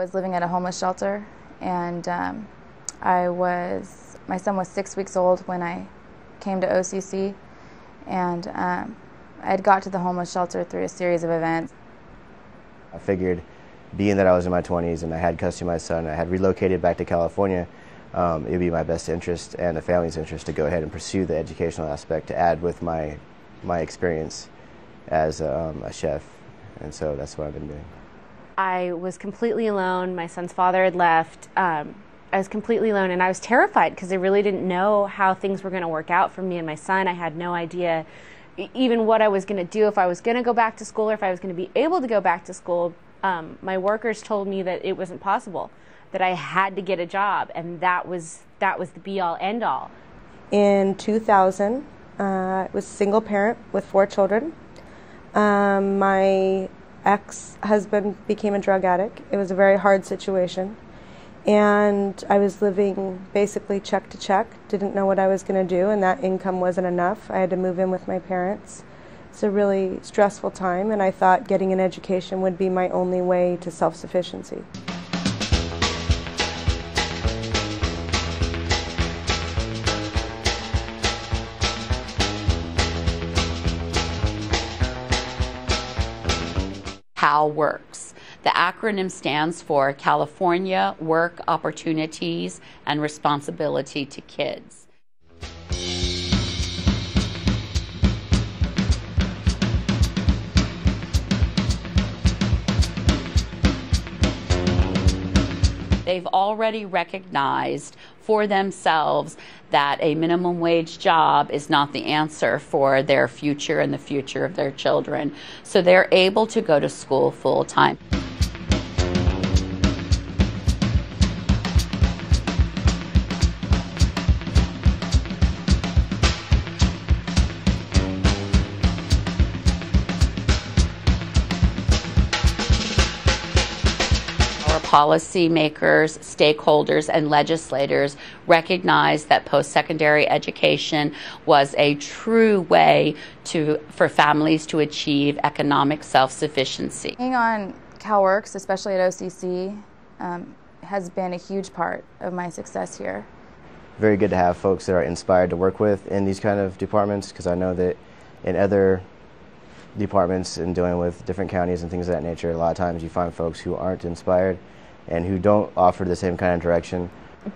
was living at a homeless shelter, and my son was 6 weeks old when I came to OCC, and I had got to the homeless shelter through a series of events. I figured, being that I was in my 20s and I had custody of my son, I had relocated back to California, it would be my best interest and the family's interest to go ahead and pursue the educational aspect to add with my experience as a chef, and so that's what I've been doing. I was completely alone. My son's father had left. I was completely alone, and I was terrified because I really didn't know how things were going to work out for me and my son. I had no idea even what I was going to do, if I was going to go back to school or if I was going to be able to go back to school. My workers told me that it wasn't possible, that I had to get a job, and that was the be-all, end-all. In 2000, I was a single parent with 4 children. My ex-husband became a drug addict. It was a very hard situation, and I was living basically check to check, didn't know what I was going to do, and that income wasn't enough. I had to move in with my parents. It's a really stressful time, and I thought getting an education would be my only way to self-sufficiency. Calworks. The acronym stands for California Work Opportunities and Responsibility to Kids. They've already recognized for themselves that a minimum wage job is not the answer for their future and the future of their children. So they're able to go to school full time. Policymakers, stakeholders, and legislators recognized that post-secondary education was a true way for families to achieve economic self-sufficiency. Being on Calworks, especially at OCC, has been a huge part of my success here. Very good to have folks that are inspired to work with in these kind of departments, because I know that in other departments and dealing with different counties and things of that nature, a lot of times you find folks who aren't inspired and who don't offer the same kind of direction.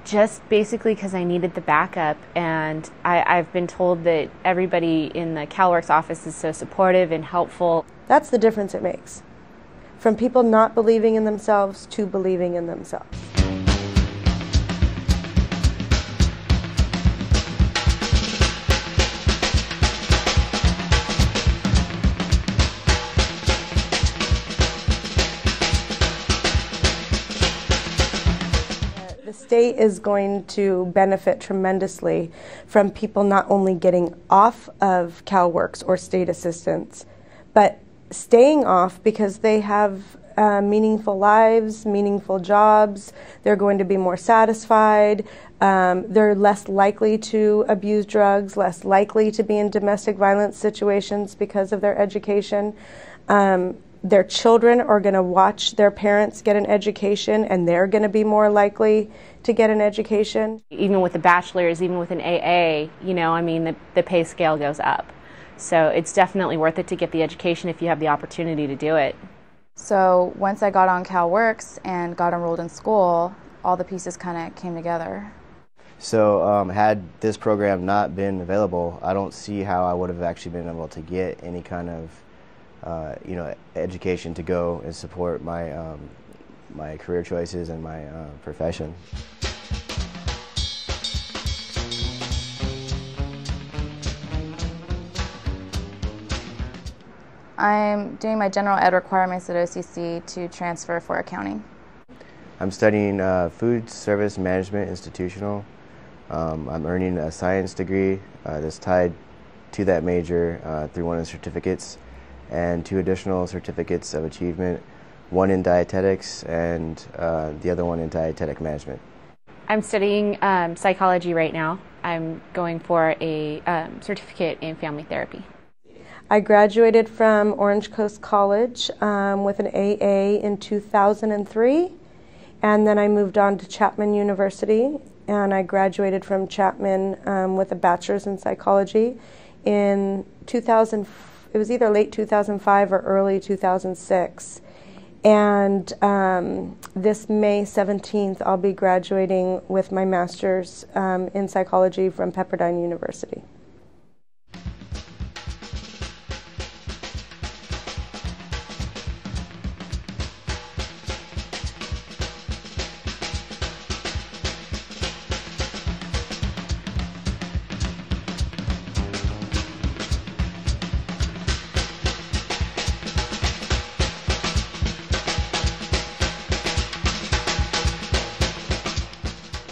Just basically because I needed the backup, and I've been told that everybody in the Calworks office is so supportive and helpful. That's the difference it makes. From people not believing in themselves to believing in themselves. The state is going to benefit tremendously from people not only getting off of Calworks or state assistance, but staying off because they have meaningful lives, meaningful jobs. They're going to be more satisfied. They're less likely to abuse drugs, less likely to be in domestic violence situations because of their education. Their children are going to watch their parents get an education, and they're going to be more likely to get an education. Even with the bachelor's, even with an AA, I mean, the pay scale goes up. So it's definitely worth it to get the education if you have the opportunity to do it. So once I got on Calworks and got enrolled in school, all the pieces kind of came together. So had this program not been available, I don't see how I would have actually been able to get any kind of education to go and support my my career choices and my profession. I'm doing my general ed requirements at OCC to transfer for accounting. I'm studying food service management institutional. I'm earning a science degree that's tied to that major through one of the certificates, and 2 additional certificates of achievement, one in dietetics and the other one in dietetic management. I'm studying psychology right now. I'm going for a certificate in family therapy. I graduated from Orange Coast College with an AA in 2003, And then I moved on to Chapman University, and I graduated from Chapman with a bachelor's in psychology in 2000. It was either late 2005 or early 2006. And this May 17th, I'll be graduating with my master's in psychology from Pepperdine University.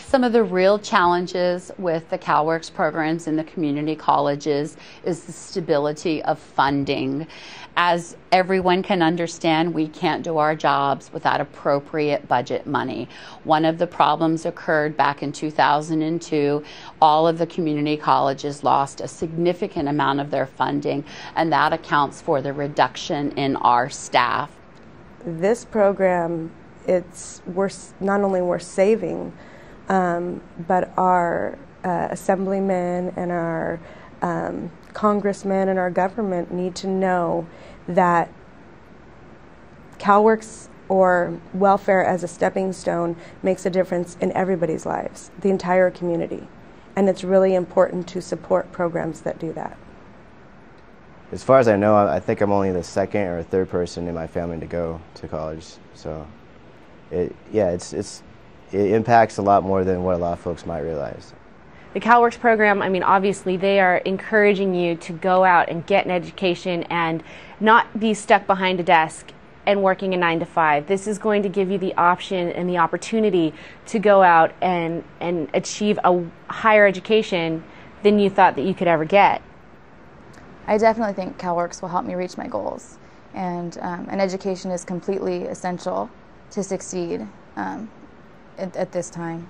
Some of the real challenges with the Calworks programs in the community colleges is the stability of funding. As everyone can understand, we can't do our jobs without appropriate budget money. One of the problems occurred back in 2002. All of the community colleges lost a significant amount of their funding, and that accounts for the reduction in our staff. This program, not only we're saving, but our assemblymen and our congressmen and our government need to know that Calworks or welfare as a stepping stone makes a difference in everybody's lives, the entire community. And it's really important to support programs that do that. As far as I know, I think I'm only the second or third person in my family to go to college. So, it impacts a lot more than what a lot of folks might realize. The Calworks program, I mean, obviously they are encouraging you to go out and get an education and not be stuck behind a desk and working a 9 to 5. This is going to give you the option and the opportunity to go out and achieve a higher education than you thought that you could ever get. I definitely think Calworks will help me reach my goals, and an education is completely essential to succeed at this time.